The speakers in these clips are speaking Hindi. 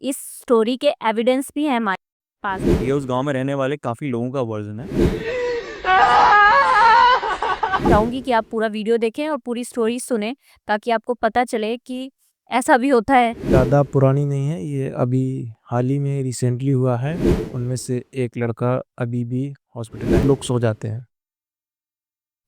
इस स्टोरी के एविडेंस भी हैं हमारे पास। ये उस गांव में रहने वाले काफी लोगों का वर्जन है। चाहूंगी कि आप पूरा वीडियो देखें और पूरी स्टोरी सुने ताकि आपको पता चले कि ऐसा भी होता है। ज़्यादा पुरानी नहीं है, ये अभी हाल ही में रिसेंटली हुआ है। उनमें से एक लड़का अभी भी हॉस्पिटल, लोग सो जाते हैं,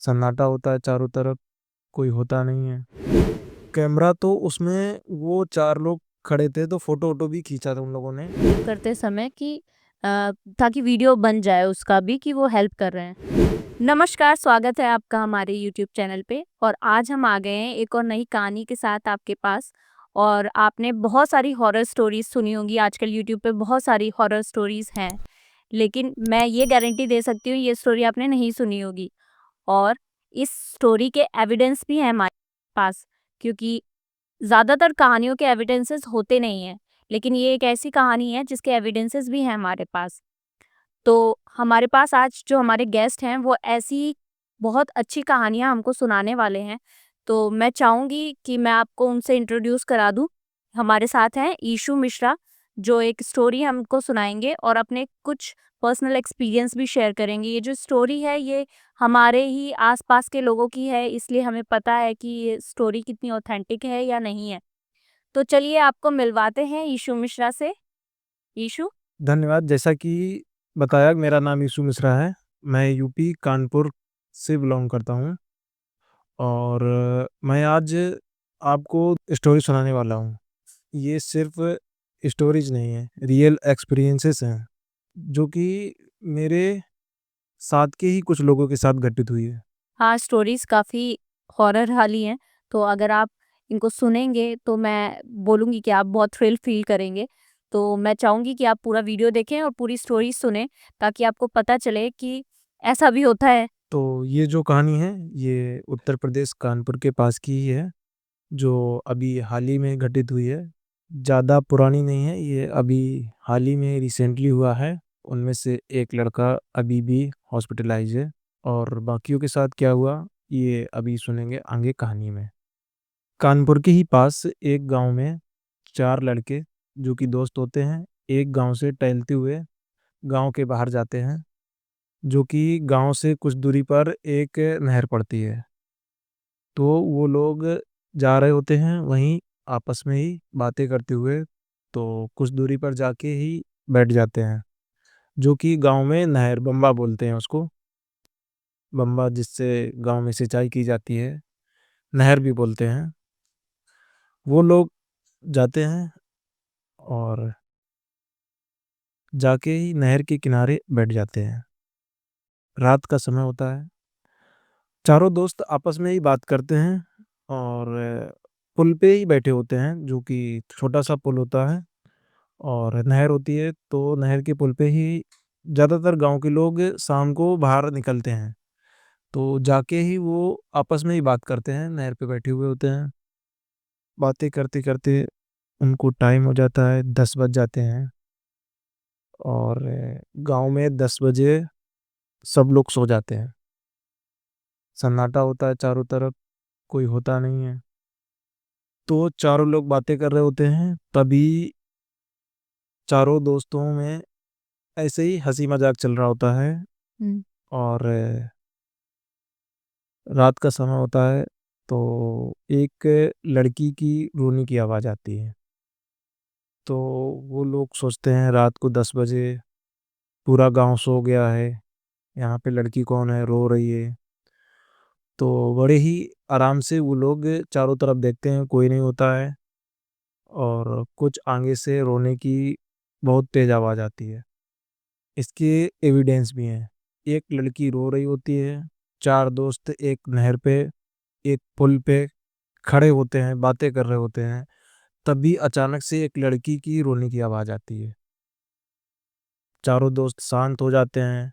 सन्नाटा होता है चारों तरफ, कोई होता नहीं है। कैमरा तो उसमें वो 4 लोग खड़े थे, तो फोटो वोटो भी खींचा था उन लोगों ने। करते समय कि ताकि वीडियो बन जाए उसका भी कि वो हेल्प कर रहे हैं। नमस्कार, स्वागत है आपका हमारे YouTube चैनल पे। और आज हम आ गए हैं एक और नई कहानी के साथ आपके पास। और आपने बहुत सारी हॉरर स्टोरीज सुनी होंगी, आजकल YouTube पे बहुत सारी हॉरर स्टोरीज हैं, लेकिन मैं ये गारंटी दे सकती हूँ ये स्टोरी आपने नहीं सुनी होगी। और इस स्टोरी के एविडेंस भी हैं हमारे पास, क्योंकि ज़्यादातर कहानियों के एविडेंसेस होते नहीं हैं, लेकिन ये एक ऐसी कहानी है जिसके एविडेंसेस भी हैं हमारे पास। तो हमारे पास आज जो हमारे गेस्ट हैं वो ऐसी बहुत अच्छी कहानियाँ हमको सुनाने वाले हैं। तो मैं चाहूँगी कि मैं आपको उनसे इंट्रोड्यूस करा दूँ। हमारे साथ हैं ईशु मिश्रा, जो एक स्टोरी हमको सुनाएँगे और अपने कुछ पर्सनल एक्सपीरियंस भी शेयर करेंगे। ये जो स्टोरी है ये हमारे ही आस-पास के लोगों की है, इसलिए हमें पता है कि ये स्टोरी कितनी ऑथेंटिक है या नहीं है। तो चलिए आपको मिलवाते हैं ईशु मिश्रा से। ईशु? धन्यवाद। जैसा कि बताया, मेरा नाम यीशु मिश्रा है। मैं यूपी कानपुर से बिलोंग करता हूँ और मैं आज आपको स्टोरी सुनाने वाला हूँ। ये सिर्फ स्टोरीज नहीं है, रियल एक्सपीरियंसेस हैं, जो कि मेरे साथ के ही कुछ लोगों के साथ घटित हुई है। हाँ, स्टोरीज़ काफ़ी हॉरर वाली हैं, तो अगर आप इनको सुनेंगे तो मैं बोलूँगी कि आप बहुत थ्रिल फ़ील करेंगे। तो मैं चाहूँगी कि आप पूरा वीडियो देखें और पूरी स्टोरी सुनें ताकि आपको पता चले कि ऐसा भी होता है। तो ये जो कहानी है, ये उत्तर प्रदेश कानपुर के पास की ही है, जो अभी हाल ही में घटित हुई है। ज़्यादा पुरानी नहीं है, ये अभी हाल ही में रिसेंटली हुआ है। उनमें से एक लड़का अभी भी हॉस्पिटलाइज है और बाकियों के साथ क्या हुआ, ये अभी सुनेंगे आगे कहानी में। कानपुर के ही पास एक गांव में 4 लड़के, जो कि दोस्त होते हैं, एक गांव से टहलते हुए गांव के बाहर जाते हैं, जो कि गांव से कुछ दूरी पर एक नहर पड़ती है। तो वो लोग जा रहे होते हैं, वहीं आपस में ही बातें करते हुए, तो कुछ दूरी पर जाके ही बैठ जाते हैं, जो कि गांव में नहर बम्बा बोलते हैं उसको। बम्बा जिससे गांव में सिंचाई की जाती है, नहर भी बोलते हैं। वो लोग जाते हैं और जाके ही नहर के किनारे बैठ जाते हैं। रात का समय होता है, चारों दोस्त आपस में ही बात करते हैं और पुल पे ही बैठे होते हैं, जो कि छोटा सा पुल होता है और नहर होती है। तो नहर के पुल पे ही ज़्यादातर गांव के लोग शाम को बाहर निकलते हैं, तो जाके ही वो आपस में ही बात करते हैं, नहर पे बैठे हुए होते हैं। बातें करते करते उनको टाइम हो जाता है, 10 बज जाते हैं और गांव में 10 बजे सब लोग सो जाते हैं, सन्नाटा होता है चारों तरफ, कोई होता नहीं है। तो चारों लोग बातें कर रहे होते हैं, तभी चारों दोस्तों में ऐसे ही हंसी मजाक चल रहा होता है हुँ। और रात का समय होता है, तो एक लड़की की रोने की आवाज़ आती है। तो वो लोग सोचते हैं, रात को 10 बजे पूरा गांव सो गया है, यहाँ पे लड़की कौन है, रो रही है। तो बड़े ही आराम से वो लोग चारों तरफ देखते हैं, कोई नहीं होता है और कुछ आगे से रोने की बहुत तेज आवाज़ आती है। इसके एविडेंस भी हैं। एक लड़की रो रही होती है, 4 दोस्त एक नहर पे, एक पुल पे खड़े होते हैं, बातें कर रहे होते हैं। तभी अचानक से एक लड़की की रोने की आवाज़ आती है। चारों दोस्त शांत हो जाते हैं,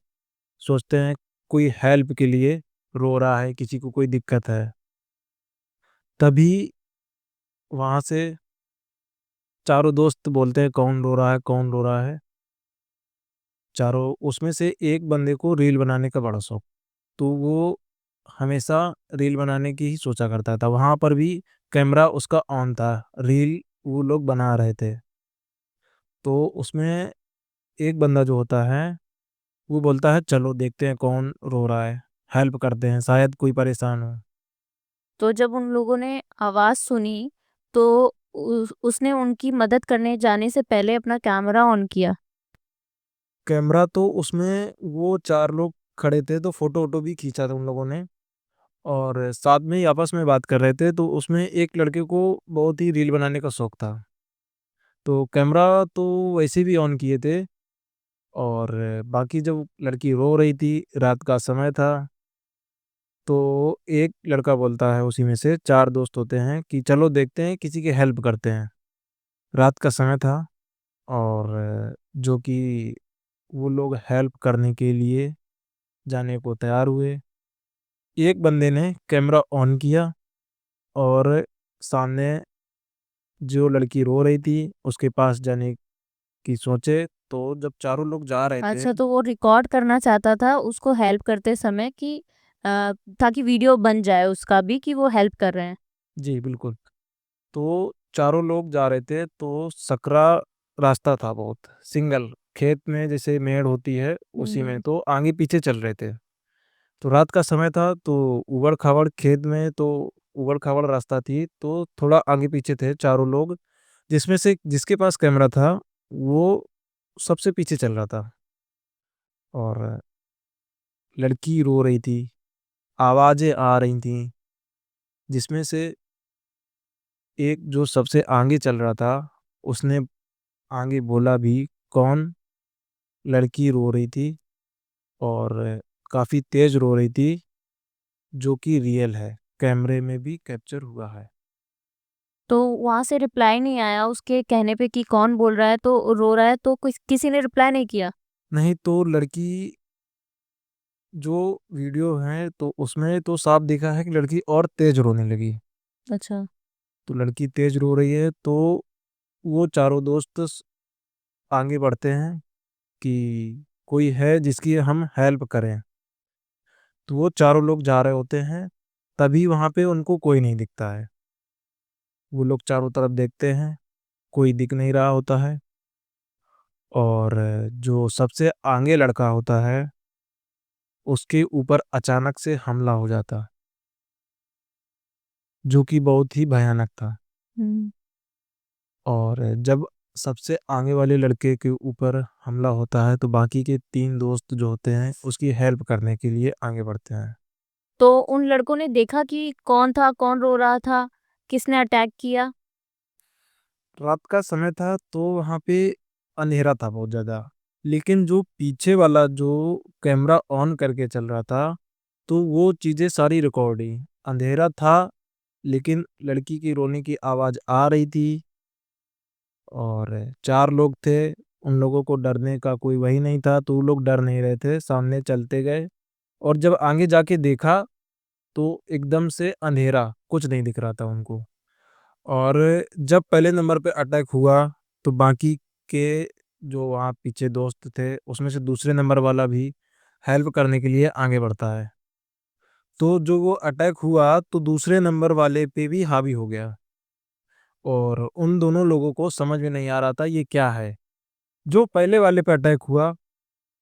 सोचते हैं कोई हेल्प के लिए रो रहा है, किसी को कोई दिक्कत है। तभी वहाँ से चारों दोस्त बोलते हैं, कौन रो रहा है, कौन रो रहा है। चारों उसमें से एक बंदे को रील बनाने का बड़ा शौक, तो वो हमेशा रील बनाने की ही सोचा करता था। वहाँ पर भी कैमरा उसका ऑन था, रील वो लोग बना रहे थे। तो उसमें एक बंदा जो होता है वो बोलता है चलो देखते हैं कौन रो रहा है, हेल्प करते हैं, शायद कोई परेशान हो। तो जब उन लोगों ने आवाज़ सुनी, तो उसने उनकी मदद करने जाने से पहले अपना कैमरा ऑन किया। कैमरा तो उसमें वो 4 लोग खड़े थे, तो फ़ोटो-वोटो भी खींचा था उन लोगों ने और साथ में ही आपस में बात कर रहे थे, तो उसमें एक लड़के को बहुत ही रील बनाने का शौक था। तो कैमरा तो वैसे भी ऑन किए थे और बाकी जब लड़की रो रही थी, रात का समय था, तो एक लड़का बोलता है उसी में से 4 दोस्त होते हैं कि चलो देखते हैं, किसी की हेल्प करते हैं। रात का समय था और जो कि वो लोग हेल्प करने के लिए जाने को तैयार हुए। एक बंदे ने कैमरा ऑन किया और सामने जो लड़की रो रही थी, उसके पास जाने की सोचे, तो जब चारों लोग जा रहे थे। अच्छा, तो वो रिकॉर्ड करना चाहता था उसको हेल्प करते समय कि ताकि वीडियो बन जाए उसका भी कि वो हेल्प कर रहे हैं। जी, बिल्कुल। तो चारों लोग जा रहे थे, तो सकरा रास्ता था बहुत, सिंगल, खेत में जैसे मेड़ होती है, हुँ, उसी में, हुँ। तो आगे-पीछे चल रहे थे। तो रात का समय था, तो ऊबड़-खाबड़ खेत में, तो ऊबड़-खाबड़ रास्ता थी, तो थोड़ा आगे-पीछे थे चारों लोग, जिसमें से जिसके पास कैमरा था, वो सबसे पीछे चल रहा था और लड़की रो रही थी, आवाज़ें आ रही थीं, जिसमें से एक जो सबसे आगे चल रहा था, उसने आगे बोला भी, "कौन?" लड़की रो रही थी और काफ़ी तेज़ रो रही थी, जो कि रियल है, कैमरे में भी कैप्चर हुआ है। तो वहाँ से रिप्लाई नहीं आया उसके कहने पे कि कौन बोल रहा है तो रो रहा है, तो किसी ने रिप्लाई नहीं किया? नहीं तो लड़की जो वीडियो है, तो उसमें तो साफ दिखा है कि लड़की और तेज़ रोने लगी। अच्छा। तो लड़की तेज़ रो रही है, तो वो चारों दोस्त आगे बढ़ते हैं कि कोई है जिसकी हम हेल्प करें। तो वो चारों लोग जा रहे होते हैं, तभी वहाँ पे उनको कोई नहीं दिखता है। वो लोग चारों तरफ देखते हैं, कोई दिख नहीं रहा होता है और जो सबसे आगे लड़का होता है, उसके ऊपर अचानक से हमला हो जाता है, जो कि बहुत ही भयानक था। हुँ। और जब सबसे आगे वाले लड़के के ऊपर हमला होता है, तो बाकी के 3 दोस्त जो होते हैं, उसकी हेल्प करने के लिए आगे बढ़ते हैं। तो उन लड़कों ने देखा कि कौन था, कौन रो रहा था, किसने अटैक किया? रात का समय था, तो वहाँ पे अंधेरा था बहुत ज़्यादा। लेकिन जो पीछे वाला जो कैमरा ऑन करके चल रहा था, तो वो चीज़ें सारी रिकॉर्ड हुई। अंधेरा था, लेकिन लड़की की रोने की आवाज़ आ रही थी और 4 लोग थे, उन लोगों को डरने का कोई वही नहीं था, तो वो लोग डर नहीं रहे थे, सामने चलते गए और जब आगे जाके देखा, तो एकदम से अंधेरा, कुछ नहीं दिख रहा था उनको। और जब पहले नंबर पे अटैक हुआ, तो बाकी के जो वहाँ पीछे दोस्त थे, उसमें से दूसरे नंबर वाला भी हेल्प करने के लिए आगे बढ़ता है। तो जो वो अटैक हुआ, तो दूसरे नंबर वाले पे भी हावी हो गया और उन दोनों लोगों को समझ में नहीं आ रहा था ये क्या है। जो पहले वाले पे अटैक हुआ,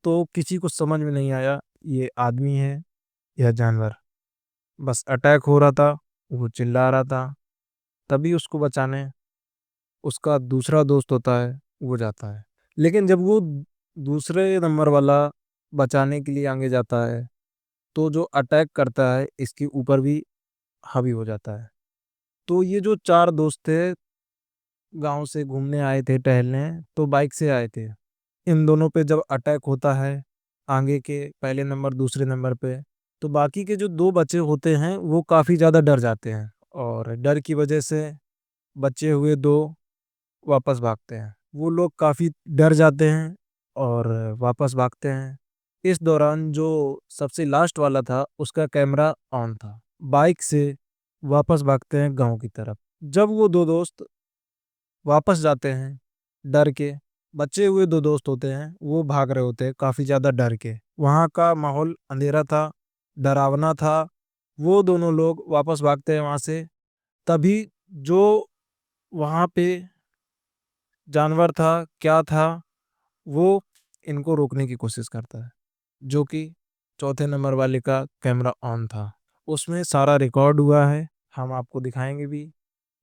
तो किसी को समझ में नहीं आया ये आदमी है या जानवर। बस अटैक हो रहा था, वो चिल्ला रहा था, तभी उसको बचाने उसका दूसरा दोस्त होता है, वो जाता है। लेकिन जब वो दूसरे नंबर वाला बचाने के लिए आगे जाता है, तो जो अटैक करता है, इसके ऊपर भी हावी हो जाता है। तो ये जो 4 दोस्त थे, गाँव से घूमने आए थे टहलने, तो बाइक से आए थे। इन दोनों पे जब अटैक होता है, आगे के पहले नंबर, दूसरे नंबर पे, तो बाकी के जो 2 बचे होते हैं, वो काफ़ी ज़्यादा डर जाते हैं और डर की वजह से बचे हुए 2 वापस भागते हैं। वो लोग काफ़ी डर जाते हैं और वापस भागते हैं। इस दौरान जो सबसे लास्ट वाला था, उसका कैमरा ऑन था। बाइक से वापस भागते हैं गाँव की तरफ। जब वो 2 दोस्त वापस जाते हैं, डर के, बचे हुए 2 दोस्त होते हैं, वो भाग रहे होते हैं काफ़ी ज़्यादा डर के। वहाँ का माहौल अंधेरा था, डरावना था। वो दोनों लोग वापस भागते हैं वहाँ से, तभी जो वहाँ पे जानवर था, क्या था, वो इनको रोकने की कोशिश करता है, जो कि चौथे नंबर वाले का कैमरा ऑन था। उसमें सारा रिकॉर्ड हुआ है, हम आपको दिखाएँगे भी।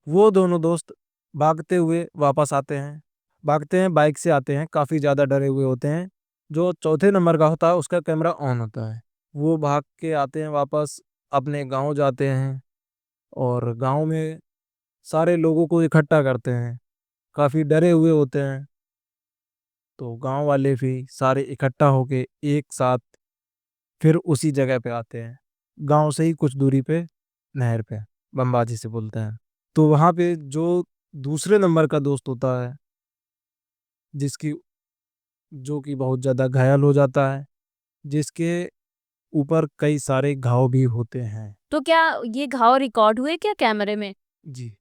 वो दोनों दोस्त भागते हुए वापस आते हैं, बाइक से आते हैं, काफ़ी ज़्यादा डरे हुए होते हैं। जो चौथे नंबर का होता है उसका कैमरा ऑन होता है। वो भाग के आते हैं वापस, अपने गाँव जाते हैं और गाँव में सारे लोगों को इकट्ठा करते हैं, काफ़ी डरे हुए होते हैं। तो गाँव वाले भी सारे इकट्ठा होके एक साथ फिर उसी जगह पे आते हैं। गाँव से ही कुछ दूरी पे नहर पे, बमबा जिसे बोलते हैं। तो वहाँ पे जो दूसरे नंबर का दोस्त होता है, जिसकी जो कि बहुत ज़्यादा घायल हो जाता है, जिसके ऊपर कई सारे घाव भी होते हैं। तो क्या ये घाव रिकॉर्ड हुए क्या कैमरे में? जी,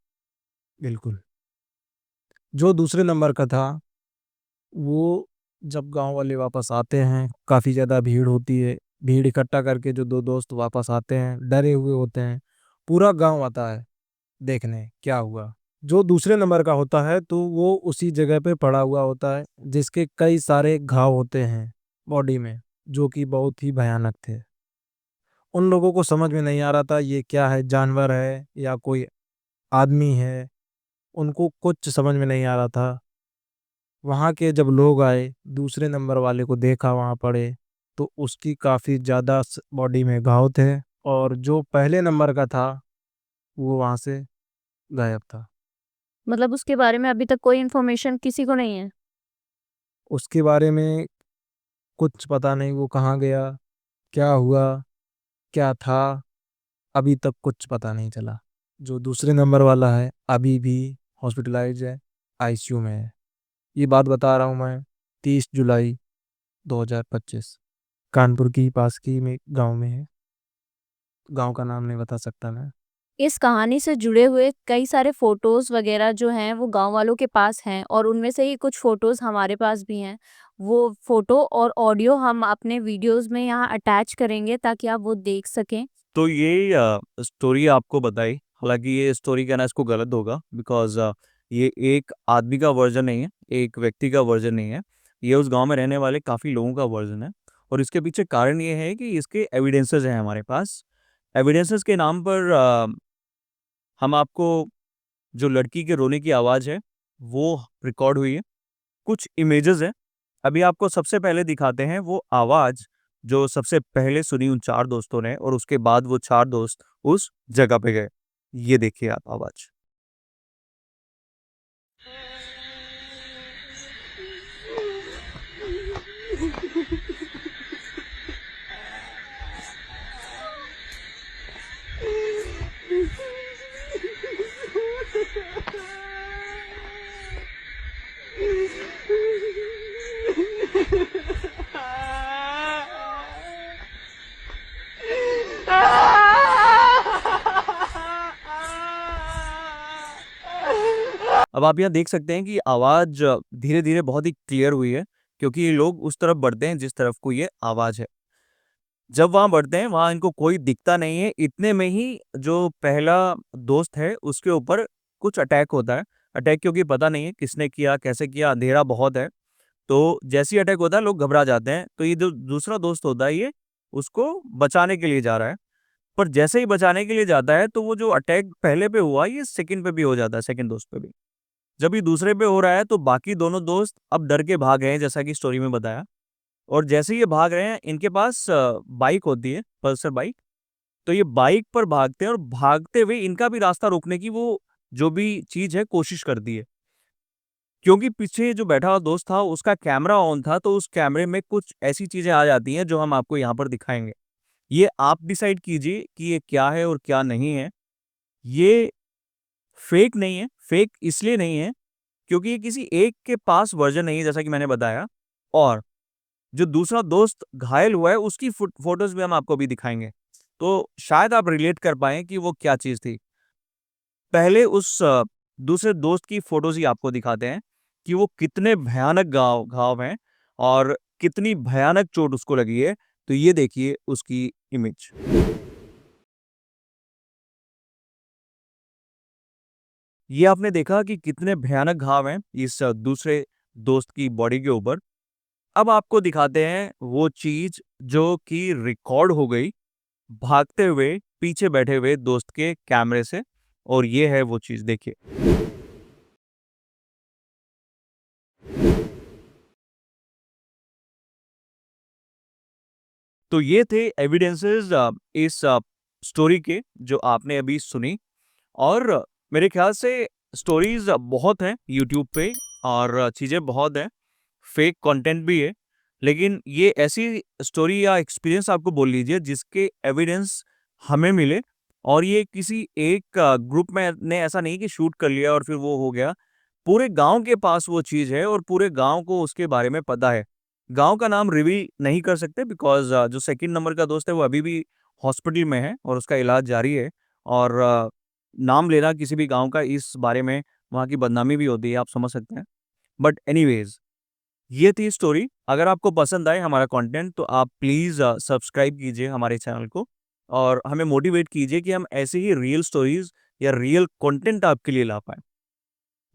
बिल्कुल। जो दूसरे नंबर का था, वो जब गाँव वाले वापस आते हैं, काफ़ी ज़्यादा भीड़ होती है। भीड़ इकट्ठा करके जो 2 दोस्त वापस आते हैं, डरे हुए होते हैं। पूरा गाँव आता है देखने क्या हुआ। जो दूसरे नंबर का होता है तो वो उसी जगह पे पड़ा हुआ होता है, जिसके कई सारे घाव होते हैं बॉडी में, जो कि बहुत ही भयानक थे। उन लोगों को समझ में नहीं आ रहा था ये क्या है, जानवर है या कोई आदमी है, उनको कुछ समझ में नहीं आ रहा था। वहाँ के जब लोग आए, दूसरे नंबर वाले को देखा वहाँ पड़े, तो उसकी काफ़ी ज़्यादा बॉडी में घाव थे और जो पहले नंबर का था, वो वहाँ से गायब था। मतलब उसके बारे में अभी तक कोई इन्फॉर्मेशन किसी को नहीं है? उसके बारे में कुछ पता नहीं, वो कहाँ गया, क्या हुआ, क्या था, अभी तक कुछ पता नहीं चला। जो दूसरे नंबर वाला है, अभी भी हॉस्पिटलाइज़ है, आईसीयू में है। ये बात बता रहा हूँ मैं 30 जुलाई 2025, कानपुर की पास की में गाँव में है। गाँव का नाम नहीं बता सकता मैं। इस कहानी से जुड़े हुए कई सारे फ़ोटोज़ वग़ैरह जो हैं वो गाँव वालों के पास हैं और उनमें से ही कुछ फ़ोटोज़ हमारे पास भी हैं। वो फ़ोटो और ऑडियो हम अपने वीडियोज़ में यहाँ अटैच करेंगे ताकि आप वो देख सकें। तो ये स्टोरी आपको बताई, हालाँकि ये स्टोरी कहना इसको गलत होगा बिकॉज़ ये एक आदमी का वर्ज़न नहीं है, एक व्यक्ति का वर्ज़न नहीं है। ये उस गाँव में रहने वाले काफ़ी लोगों का वर्ज़न है और इसके पीछे कारण ये है कि इसके एविडेंसेस हैं हमारे पास। एविडेंसेस के नाम पर हम आपको जो लड़की के रोने की आवाज़ है, वो रिकॉर्ड हुई है। कुछ इमेजेस हैं। अभी आपको सबसे पहले दिखाते हैं वो आवाज़ जो सबसे पहले सुनी उन 4 दोस्तों ने और उसके बाद वो 4 दोस्त उस जगह पे गए। ये देखिए आप आवाज़। अब आप यहाँ देख सकते हैं कि आवाज़ धीरे-धीरे बहुत ही क्लियर हुई है क्योंकि ये लोग उस तरफ बढ़ते हैं जिस तरफ को ये आवाज़ है। जब वहाँ बढ़ते हैं, वहाँ इनको कोई दिखता नहीं है, इतने में ही जो पहला दोस्त है, उसके ऊपर कुछ अटैक होता है। अटैक क्योंकि पता नहीं है किसने किया, कैसे किया, अंधेरा बहुत है। तो जैसे ही अटैक होता है, लोग घबरा जाते हैं। तो ये जो दूसरा दोस्त होता है, ये उसको बचाने के लिए जा रहा है। पर जैसे ही बचाने के लिए जाता है, तो वो जो अटैक पहले पे हुआ, ये सेकंड पे भी हो जाता है, सेकंड दोस्त पे भी। जब ये दूसरे पे हो रहा है, तो बाकी दोनों दोस्त अब डर के भाग गए हैं, जैसा कि स्टोरी में बताया। और जैसे ही ये भाग रहे हैं, इनके पास बाइक होती है, पल्सर बाइक। तो ये बाइक पर भागते हैं और भागते हुए इनका भी रास्ता रोकने की वो जो भी चीज़ है, कोशिश करती है। क्योंकि पीछे जो बैठा हुआ दोस्त था, उसका कैमरा ऑन था, तो उस कैमरे में कुछ ऐसी चीज़ें आ जाती हैं, जो हम आपको यहाँ पर दिखाएँगे। ये आप डिसाइड कीजिए कि ये क्या है और क्या नहीं है। ये फ़ेक नहीं है, फ़ेक इसलिए नहीं है, क्योंकि ये किसी एक के पास वर्ज़न नहीं है, जैसा कि मैंने बताया। और जो दूसरा दोस्त घायल हुआ है, उसकी फ़ोटोज़ भी हम आपको अभी दिखाएँगे। तो शायद आप रिलेट कर पाएँ कि वो क्या चीज़ थी। पहले उस दूसरे दोस्त की फ़ोटोज़ ही आपको दिखाते हैं कि वो कितने भयानक घाव घाव हैं और कितनी भयानक चोट उसको लगी है। तो ये देखिए उसकी इमेज। ये आपने देखा कि कितने भयानक घाव हैं इस दूसरे दोस्त की बॉडी के ऊपर। अब आपको दिखाते हैं वो चीज़ जो कि रिकॉर्ड हो गई भागते हुए पीछे बैठे हुए दोस्त के कैमरे से, और ये है वो चीज़, देखिए। तो ये थे एविडेंसेस इस स्टोरी के जो आपने अभी सुनी, और मेरे ख्याल से स्टोरीज बहुत हैं यूट्यूब पे और चीज़ें बहुत हैं, फेक कंटेंट भी है, लेकिन ये ऐसी स्टोरी या एक्सपीरियंस आपको बोल लीजिए जिसके एविडेंस हमें मिले, और ये किसी एक ग्रुप में ने ऐसा नहीं कि शूट कर लिया और फिर वो हो गया। पूरे गांव के पास वो चीज़ है और पूरे गांव को उसके बारे में पता है। गांव का नाम रिवील नहीं कर सकते बिकॉज़ जो सेकंड नंबर का दोस्त है वो अभी भी हॉस्पिटल में है और उसका इलाज जारी है, और नाम लेना किसी भी गांव का इस बारे में वहाँ की बदनामी भी होती है, आप समझ सकते हैं। बट एनीवेज़, ये थी स्टोरी। अगर आपको पसंद आए हमारा कंटेंट तो आप प्लीज़ सब्सक्राइब कीजिए हमारे चैनल को, और हमें मोटिवेट कीजिए कि हम ऐसे ही रियल स्टोरीज़ या रियल कंटेंट आपके लिए ला पाएँ।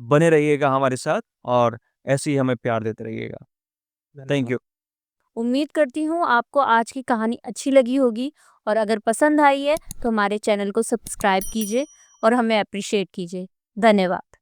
बने रहिएगा हमारे साथ और ऐसे ही हमें प्यार देते रहिएगा। थैंक धन्यवाद। यू। उम्मीद करती हूँ आपको आज की कहानी अच्छी लगी होगी, और अगर पसंद आई है तो हमारे चैनल को सब्सक्राइब कीजिए और हमें अप्रिशिएट कीजिए। धन्यवाद।